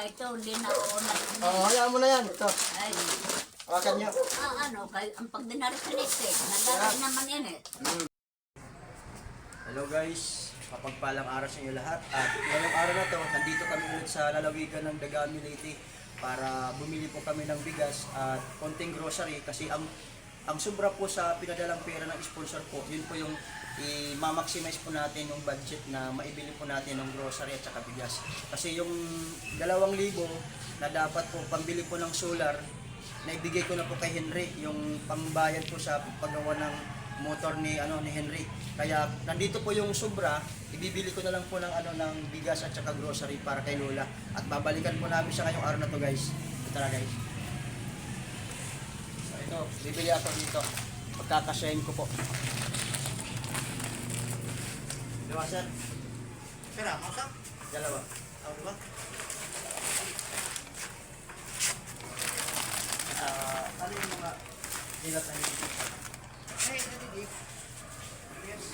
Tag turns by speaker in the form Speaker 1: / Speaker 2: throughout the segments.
Speaker 1: ito, hindi na ako na.
Speaker 2: Oo, hayaan mo na yan. Ito,
Speaker 1: Ay,
Speaker 2: hawakan nyo.
Speaker 1: ano, ang pag dinarisalit eh, nagdari naman yan eh.
Speaker 2: Hello guys, kapagpalang araw sa inyo lahat. At ngayong araw na to, nandito kami ulit sa lalawigan ng Dagami Leyte para bumili po kami ng bigas at konting grocery kasi ang sobra po sa pinadalang pera ng sponsor po, yun po yung i-maximize po natin yung budget na maibili po natin ng grocery at saka bigas. Kasi yung 2,000 na dapat po pambili po ng solar, naibigay ko na po kay Henry yung pangbayad po sa paggawa ng motor ni Henry. Kaya nandito po yung sobra, ibibili ko na lang po ng bigas at saka grocery para kay Lola. At babalikan po namin siya ngayong araw na to guys. Ito na guys. So ito, bibili ako dito. Pagkakasyahin ko po. Dalawa sir?
Speaker 3: Kaya, masa?
Speaker 2: Dalawa.
Speaker 3: Ano ba?
Speaker 2: Ano yung mga dilat na dito?
Speaker 3: Ay, nadidig. Yes,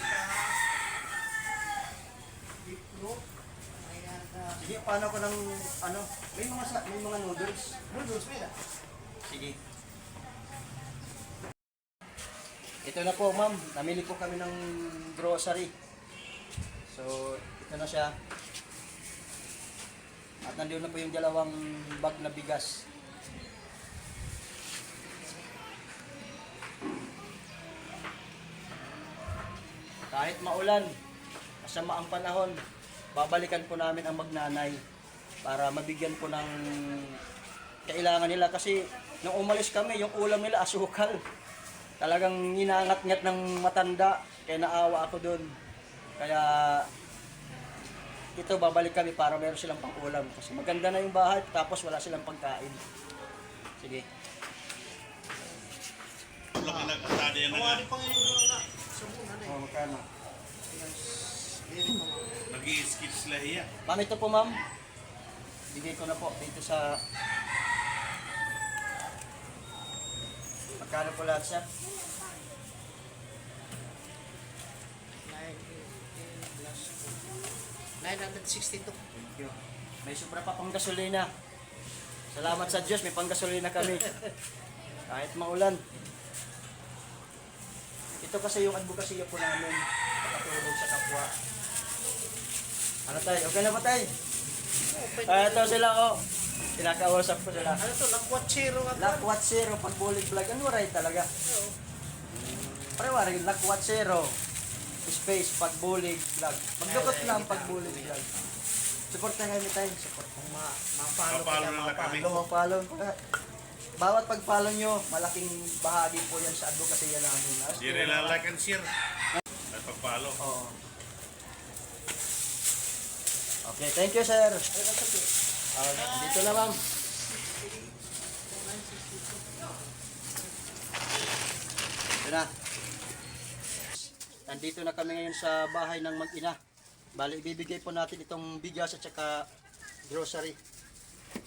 Speaker 3: deep throat. Ayan,
Speaker 2: Sige, paano ko ng may mga noodles.
Speaker 3: noodles, may na.
Speaker 2: Sige. Ito na po ma'am, namili po kami ng grocery. So, ito na siya. At nandiyon na po yung 2 bag na bigas. Kahit maulan, masama ang panahon, babalikan po namin ang magnanay para mabigyan po ng kailangan nila kasi nung umalis kami, yung ulam nila asukal. Talagang inangat-ngat ng matanda, kaya naawa ako doon. Kaya ito babalik kami para meron silang pang-ulam kasi maganda na yung bahay tapos wala silang pagkain. Sige.
Speaker 4: Laki ng kasada yan na nga.
Speaker 3: Kawali pa ngayon doon nga. Subunan eh.
Speaker 2: Oh, magkano?
Speaker 4: Nag-i-skip sila hiya.
Speaker 2: Ma'am, ito po ma'am. Bigay ko na po dito sa... Magkano po lahat siya?
Speaker 3: 962.
Speaker 2: Thank you. May sobra pa pang gasolina. Salamat sa Diyos, may pang gasolina kami. Kahit maulan. Ito kasi yung advokasya po namin. Pakatulog sa kapwa. Ano tayo? Okay na ba tayo? Ito sila oh. Kinakausap ko sila.
Speaker 3: Ano to? Lakwatsero nga.
Speaker 2: Lakwatsero, pagbulig vlog. Ano rin talaga? Parewari, Lakwatsero. Space, pagbulig vlog. Magdukot lang pagbulig vlog. Supportan kami tayo. Supportan.
Speaker 3: Mapalo
Speaker 4: Mapalo na lang kami.
Speaker 2: Mapalo. Bawat pagpalo nyo, malaking bahagi po yan sa advokasya namin.
Speaker 4: Di rin lang like and share. At pagpalo.
Speaker 2: Oo. Okay, thank you sir. Dito na ma'am. Ito na. Nandito na kami ngayon sa bahay ng mag-ina. Bali, ibibigay po natin itong bigas at saka grocery.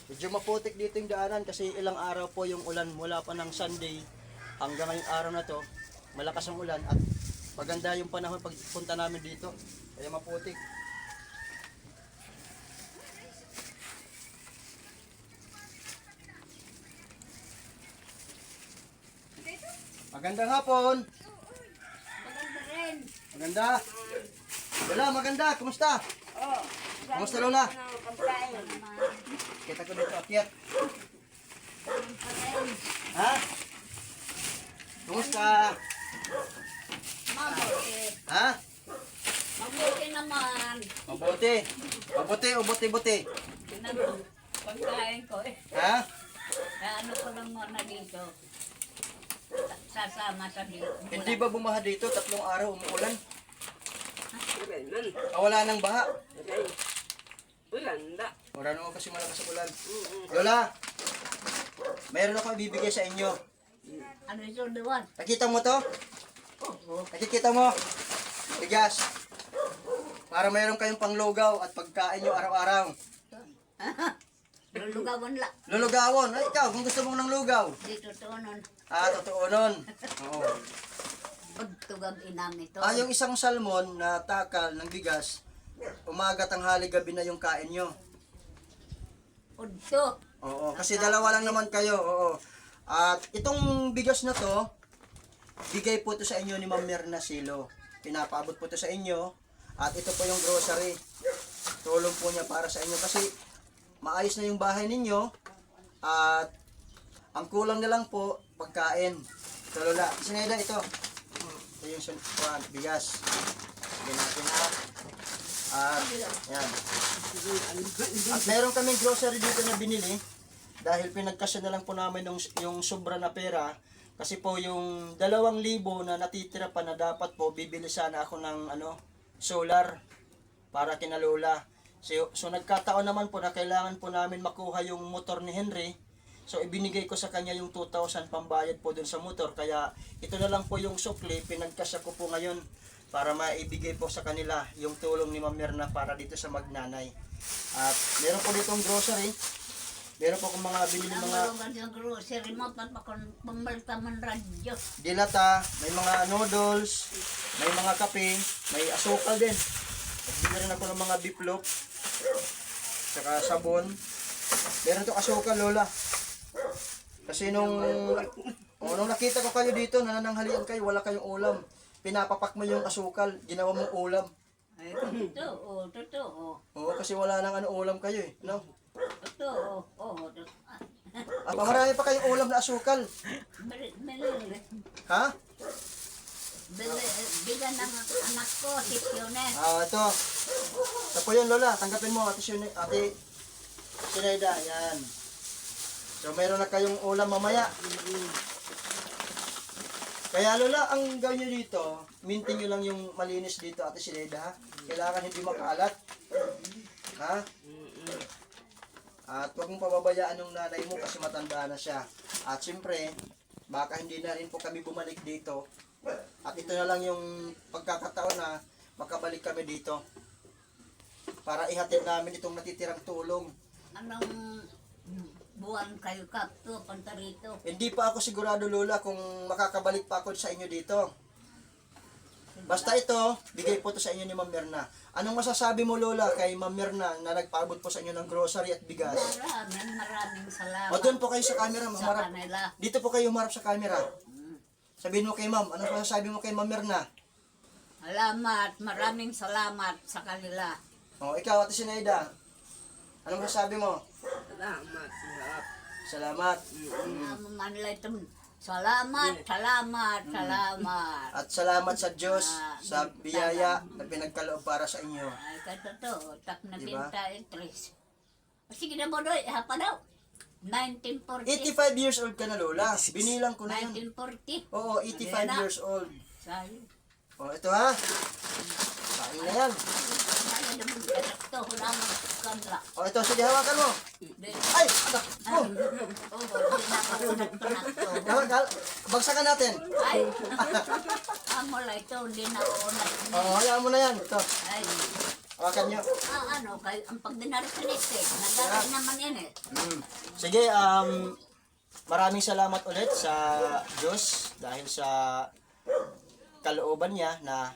Speaker 2: Medyo maputik dito yung daanan kasi ilang araw po yung ulan mula pa ng Sunday hanggang ngayong araw na to. Malakas ang ulan at maganda yung panahon pagpunta namin dito. Kaya maputik. Magandang hapon.
Speaker 1: Maganda rin.
Speaker 2: Maganda. Lola, maganda. Kumusta?
Speaker 1: Oh,
Speaker 2: Kumusta Lola?
Speaker 1: pagkain.
Speaker 2: Kita ko dito akyat.
Speaker 1: Pagkain.
Speaker 2: Ha? Kumusta?
Speaker 1: Mabuti.
Speaker 2: Ha?
Speaker 1: Mabuti naman.
Speaker 2: Mabuti. Mabuti o buti-buti.
Speaker 1: Pagkain ko eh.
Speaker 2: Ha?
Speaker 1: Kaya ano ko lang muna dito. Sasama sa dito.
Speaker 2: Hindi ba bumaha dito? 3 araw umuulan. Wala nang baha. Wala naman kasi malakas ang ulan. Lola, mayroon ako ibibigay sa inyo.
Speaker 1: Ano ito doon?
Speaker 2: Nakita mo to? Nakikita mo? Bigas. Para mayroon kayong panglugaw at pagkain nyo araw-araw.
Speaker 1: Lulugawan lang.
Speaker 2: Lulugawon. Ay, ikaw, kung gusto mong ng lugaw.
Speaker 1: Dito to nun.
Speaker 2: Totoo nun. Oo.
Speaker 1: Pagtugag inam ito.
Speaker 2: Yung isang salmon na takal ng bigas, umaga, tanghali, gabi na yung kain nyo.
Speaker 1: Udto.
Speaker 2: Oo, kasi dalawa lang naman kayo. Oo. At itong bigas na to, bigay po to sa inyo ni Ma'am Mirna Silo. Pinapaabot po to sa inyo. At ito po yung grocery. Tulong po niya para sa inyo kasi maayos na yung bahay ninyo. At ang kulang na lang po, pagkain. So Lola, Sineda ito. Ito yung bigas. Sige natin ha. At yan. At meron kaming grocery dito na binili dahil pinagkasya na lang po namin yung sobra na pera kasi po yung 2,000 na natitira pa na dapat po bibili sana ako ng solar para kina Lola. So nagkataon naman po na kailangan po namin makuha yung motor ni Henry. So ibinigay ko sa kanya yung 2,000 pambayad po dun sa motor kaya ito na lang po yung sukli pinagkasya ko po ngayon para maibigay po sa kanila yung tulong ni Ma'am Mirna para dito sa magnanay. At meron po ditong grocery. Meron po akong mga binili
Speaker 1: Ang
Speaker 2: mga
Speaker 1: mga yung grocery mo, pambalik ka man radyo.
Speaker 2: dilata, may mga noodles, may mga kape, may asukal din. At bili rin ako ng mga beef loaf, saka sabon. Meron itong asukal, Lola. Kasi nung nakita ko kayo dito, nanananghalian kayo, wala kayong ulam. Pinapapak mo yung asukal, ginawa mong ulam.
Speaker 1: Ay, totoo, totoo.
Speaker 2: Oo, kasi wala nang ulam kayo eh, no?
Speaker 1: Totoo, oo.
Speaker 2: Marami pa kayong ulam na asukal.
Speaker 1: Bili.
Speaker 2: Ha?
Speaker 1: Bigan ng anak ko, si Fiones.
Speaker 2: Ito. Ito po yun, Lola. Tanggapin mo, Ate Sineda. Yan. So, meron na kayong ulam mamaya. Kaya Lola, ang gawin nyo dito, mintin nyo lang yung malinis dito, Ate Sineda. Kailangan hindi makaalat. Ha? At huwag mong pababayaan ng nanay mo kasi matanda na siya. At siyempre, baka hindi na rin po kami bumalik dito. At ito na lang yung pagkakataon na makabalik kami dito. Para ihatid namin itong natitirang tulong.
Speaker 1: Anong buwan kayo kapto, punta rito?
Speaker 2: Hindi pa ako sigurado, Lola, kung makakabalik pa ako sa inyo dito. Basta ito, bigay po to sa inyo ni Ma'am Mirna. Anong masasabi mo, Lola, kay Ma'am Mirna na nagpaabot po sa inyo ng grocery at bigas?
Speaker 1: Maraming salamat.
Speaker 2: O doon po kayo sa camera,
Speaker 1: sa
Speaker 2: humarap.
Speaker 1: kanila.
Speaker 2: Dito po kayo humarap sa camera. Sabihin mo kay Ma'am, anong masasabi mo kay Ma'am Mirna?
Speaker 1: Salamat, maraming salamat sa kanila.
Speaker 2: O, ikaw, Ate Sineda, anong masasabi mo?
Speaker 3: Salamat.
Speaker 2: Salamat.
Speaker 1: Manila ito. Salamat, salamat, salamat.
Speaker 2: At salamat sa Diyos sa biyaya na pinagkaloob para sa inyo.
Speaker 1: Ay, katotoo, tak na
Speaker 2: Diba?
Speaker 1: binta interest. Sige na mo doy, hapa daw. 1940.
Speaker 2: 85 years old ka na, Lola. Binilang ko na yun.
Speaker 1: 1940.
Speaker 2: Oo, 85 years old.
Speaker 1: Sayo.
Speaker 2: O, ito ha. Kain na yan.
Speaker 1: Sayo na mo, ito, wala mo kanla.
Speaker 2: O, ito, sige, hawakan mo. Ay, anak ko.
Speaker 1: Oo, di na ako unat-unat.
Speaker 2: Bagsakan natin.
Speaker 1: Ay, amo lang ito, hindi na ako unat-unat.
Speaker 2: O, hayaan mo na yan. Ito,
Speaker 1: Ay,
Speaker 2: hawakan nyo.
Speaker 1: ano, ang pagdinarisalit eh, nagdari naman yan eh.
Speaker 2: Sige, maraming salamat ulit sa Diyos dahil sa kalooban niya na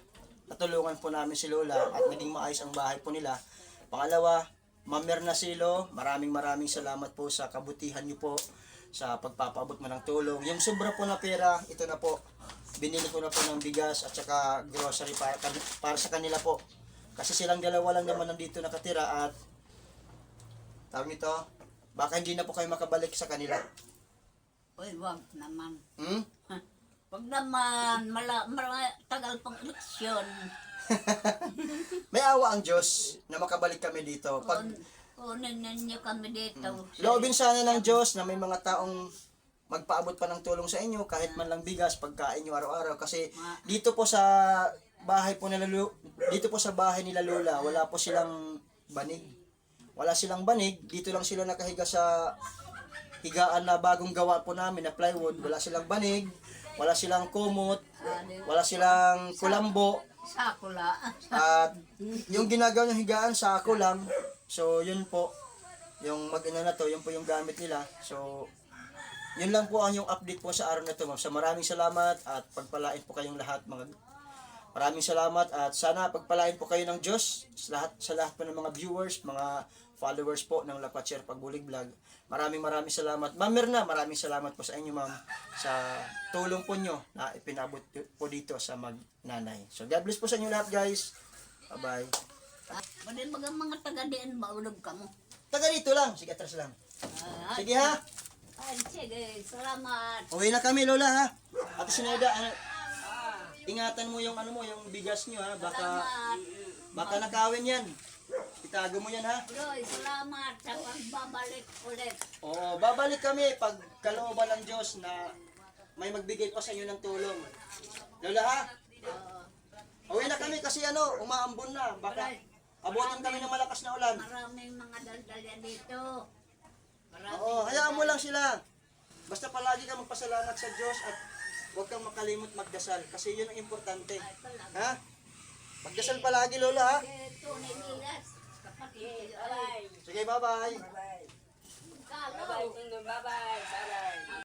Speaker 2: natulungan po namin si Lola at naging maayos ang bahay po nila. Pangalawa, Ma'am Mirna Silo, maraming salamat po sa kabutihan niyo po sa pagpapaabot mo ng tulong. Yung sobra po na pera, ito na po. Binili ko na po ng bigas at saka grocery para sa kanila po. Kasi silang dalawa lang naman nandito nakatira at tawag nito, baka hindi na po kayo makabalik sa kanila.
Speaker 1: Uy, wag naman.
Speaker 2: Hmm?
Speaker 1: Wag naman, tagal pang eleksyon.
Speaker 2: May awa ang Diyos na makabalik kami dito.
Speaker 1: Kunin ninyo kami dito.
Speaker 2: Loobin sana ng Diyos na may mga taong magpaabot pa ng tulong sa inyo kahit man lang bigas, pagkain nyo araw-araw. Kasi dito po sa bahay po nila, dito po sa bahay nila Lola, wala po silang banig. Wala silang banig, dito lang sila nakahiga sa higaan na bagong gawa po namin na plywood. Wala silang banig, wala silang kumot, wala silang kulambo.
Speaker 1: Sakula.
Speaker 2: At yung ginagawa ng higaan sa ako lang. So yun po, yung mag-ina na to, yun po yung gamit nila. So yun lang po ang yung update po sa araw na to, ma'am. So maraming salamat at pagpalain po kayong lahat mga maraming salamat at sana pagpalain po kayo ng Diyos sa lahat po ng mga viewers, mga followers po ng Lakwatcher Pagbulig Vlog. Maraming salamat. Ma'am Mirna, maraming salamat po sa inyo ma'am sa tulong po nyo na ipinabot po dito sa Magnanay. So God bless po sa inyo lahat guys. Bye-bye.
Speaker 1: Pwede mga taga-dian maulog ka mo.
Speaker 2: Taga dito lang. Sige, atras lang. Sige ha.
Speaker 1: Ay, sige, salamat.
Speaker 2: Uwi na kami Lola ha. Ate Sineda, ingatan mo yung yung bigas nyo ha.
Speaker 1: Salamat.
Speaker 2: Baka nakawin yan. Itago mo yan ha.
Speaker 1: Bodoy, salamat sa pagbabalik ulit.
Speaker 2: Oo, babalik kami pag kalooban ng Diyos na may magbigay pa sa inyo ng tulong. Lola ha? Uwi na kami kasi umaambon na. Baka abutin kami ng malakas na ulan.
Speaker 1: Maraming mga daldalya dito.
Speaker 2: Oo, hayaan mo lang sila. Basta palagi kang magpasalamat sa Diyos at huwag kang makalimot magdasal kasi yun ang importante. Ha? Magdasal palagi Lola ha?
Speaker 1: Ito, Nilas, kapatid. Ay.
Speaker 2: Sige, bye-bye.